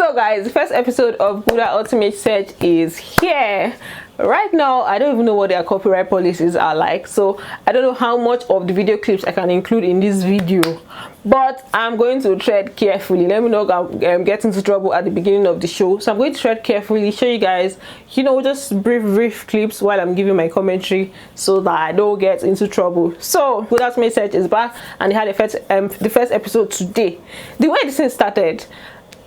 So guys, the first episode of Gulder Ultimate Search is here. Right now I don't even know what their copyright policies are like, so I don't know how much of the video clips I can include in this video, but I'm going to tread carefully. Let me know if I'm getting into trouble at the beginning of the show, so I'm going to tread carefully, show you guys, you know, just brief clips while I'm giving my commentary so that I don't get into trouble. So Gulder Ultimate Search is back, and they had the first episode today. The way this thing started,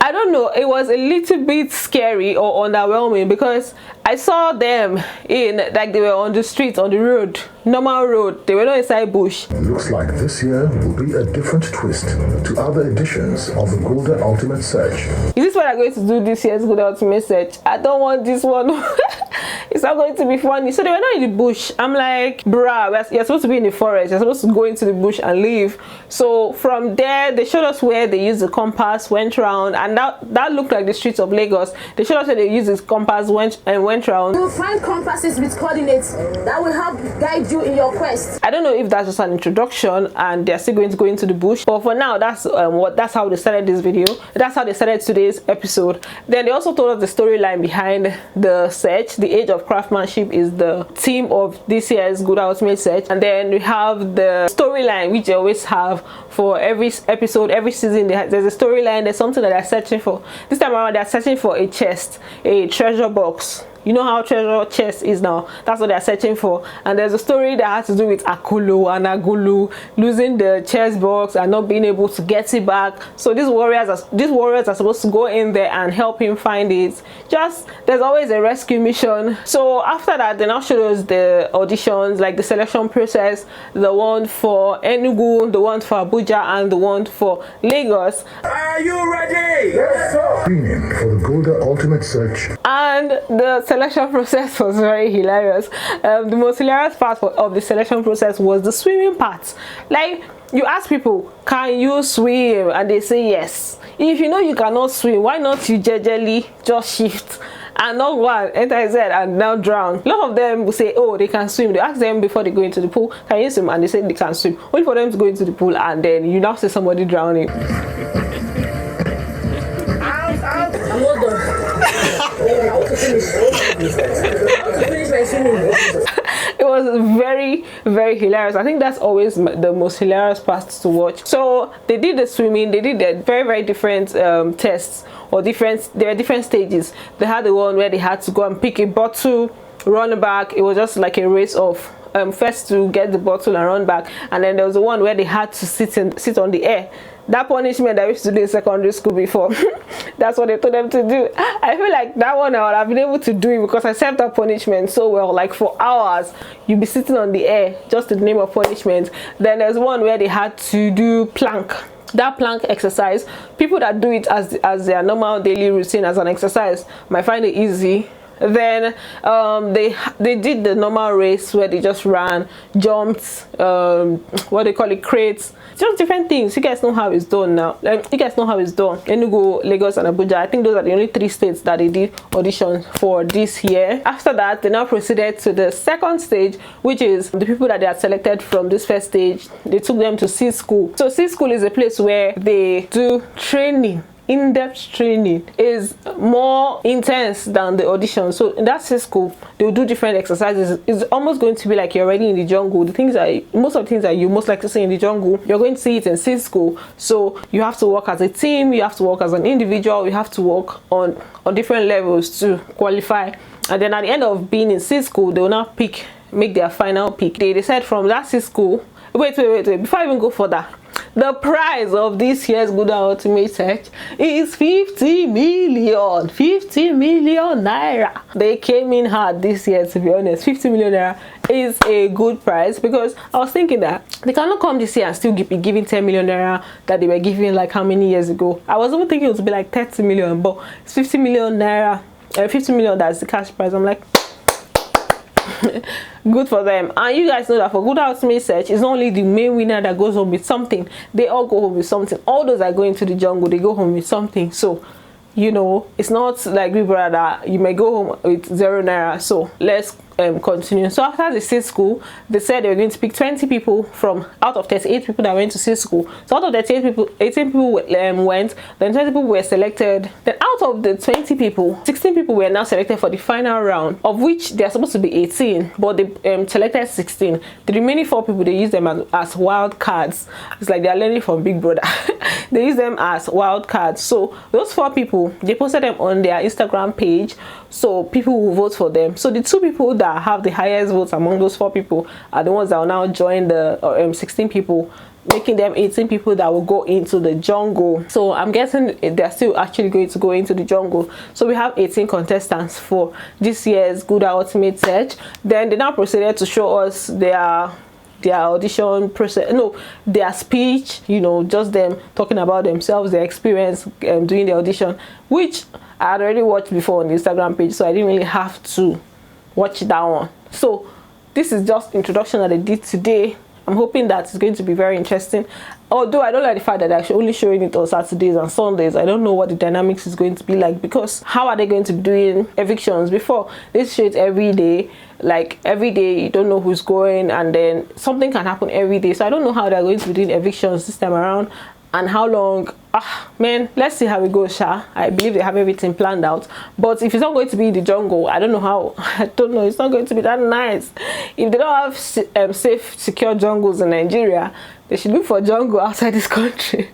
I don't know, it was a little bit scary or underwhelming because I saw them in, like, they were on the street, on the road, normal road. They were not inside bush. Looks like this year will be a different twist to other editions of the Gulder Ultimate Search. Is this what I'm going to do this year's Gulder Ultimate Search? I don't want this one. It's not going to be funny. So they were not in the bush. I'm like, bruh, you're supposed to be in the forest. You're supposed to go into the bush and leave. So from there, they showed us where they used the compass, went around, and that looked like the streets of Lagos. They showed us where they used this compass, went around. You'll find compasses with coordinates that will help guide you in your quest. I don't know if that's just an introduction and they're still going to go into the bush, but for now, that's how they started this video. That's how they started today's episode. Then they also told us the storyline behind the search. The age of craftsmanship is the theme of this year's Gulder Ultimate Search, and then we have the storyline, which they always have for every episode, every season. There's a storyline, there's something that they're searching for. This time around, they're searching for a chest, a treasure box. You know how treasure chest is now. That's what they're searching for. And there's a story that has to do with Akulu and Agulu losing the chest box and not being able to get it back. So these warriors are supposed to go in there and help him find it. Just, there's always a rescue mission. So after that, they now showed us the auditions, like the selection process, the one for Enugu, the one for Abuja, and the one for Lagos. Are you ready? Yes, sir. Screening for the Gulder Ultimate Search. And the selection process was very hilarious. The most hilarious part of the selection process was the swimming part. Like, you ask people, can you swim? And they say yes. If you know you cannot swim, why not you jejely just shift and not go and enter his head and now drown? A lot of them will say, oh, they can swim. They ask them before they go into the pool, can you swim? And they say they can swim. Only for them to go into the pool, and then you now see somebody drowning. It was very hilarious. I think that's always the most hilarious part to watch. So they did the swimming, they did the very different tests, or there were different stages. They had the one where they had to go and pick a bottle, run back. It was just like a race of first to get the bottle and run back, and then there was the one where they had to sit on the air. That punishment that we used to do in secondary school before, that's what they told them to do. I feel like that one I would have been able to do it because I served that punishment so well. Like for hours, you'd be sitting on the air just in the name of punishment. Then there's one where they had to do plank. That plank exercise, people that do it as their normal daily routine as an exercise might find it easy. Then they did the normal race where they just ran, jumped, what they call it, crates, just different things. You guys know how it's done now. You guys know how it's done. Enugu, Lagos, and Abuja. I think those are the only 3 states that they did auditions for this year. After that, they now proceeded to the second stage, which is the people that they had selected from this first stage. They took them to C School. So C School is a place where they do training. In-depth training is more intense than the audition. So in that school, they will do different exercises. It's almost going to be like you're already in the jungle. Most of the things that you most like to see in the jungle, you're going to see it in C School. So you have to work as a team, you have to work as an individual, you have to work on different levels to qualify. And then at the end of being in C School, they will now make their final pick. They decide from that C School. Wait, before I even go further, the prize of this year's Gulder Ultimate Search is 50 million. 50 million naira. They came in hard this year, to be honest. 50 million naira is a good prize, because I was thinking that they cannot come this year and still be giving 10 million naira that they were giving like how many years ago. I was even thinking it would be like 30 million, but it's 50 million naira. 50 million, that's the cash prize. I'm like, good for them. And you guys know that for Gulder Ultimate Search, it's not only the main winner that goes home with something. They all go home with something. All those that go into the jungle, they go home with something. So, you know, it's not like Big Brother that you may go home with 0 naira. So let's continue. So after the seed school, they said they were going to pick 20 people from out of 38 people that went to seed school. So out of the 38 people, 18 people went, then 20 people were selected. Then out of the 20 people, 16 people were now selected for the final round, of which they are supposed to be 18, but they selected 16. The remaining 4 people, they use them as wild cards. It's like they are learning from Big Brother. They use them as wild cards. So those 4 people, they posted them on their Instagram page, so people will vote for them. So the 2 people that have the highest votes among those 4 people are the ones that will now join the 16 people, making them 18 people that will go into the jungle. So I'm guessing they're still actually going to go into the jungle. So we have 18 contestants for this year's Gulder Ultimate Search. Then they now proceeded to show us their audition process, no, their speech, you know, just them talking about themselves, their experience doing the audition, which I had already watched before on the Instagram page, so I didn't really have to watch that one. So this is just introduction that they did today. I'm hoping that it's going to be very interesting, although I don't like the fact that they're actually only showing it on Saturdays and Sundays. I don't know what the dynamics is going to be like, because how are they going to be doing evictions? Before, they show it every day, like every day you don't know who's going, and then something can happen every day. So I don't know how they're going to be doing evictions this time around, and how long. Man, let's see how it goes, Sha. I believe they have everything planned out, but if it's not going to be in the jungle, I don't know how. I don't know, it's not going to be that nice. If they don't have safe, secure jungles in Nigeria, they should look for jungle outside this country.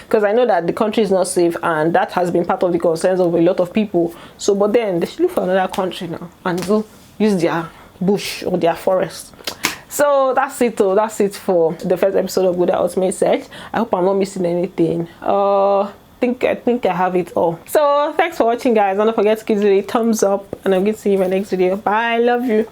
Because I know that the country is not safe, and that has been part of the concerns of a lot of people. So but then they should look for another country now and use their bush or their forest. So that's it. That's it for the first episode of Gulder Ultimate Search. I hope I'm not missing anything. I think I have it all. So thanks for watching, guys. Don't forget to give it a thumbs up, and I'm going to see you in my next video. Bye. Love you.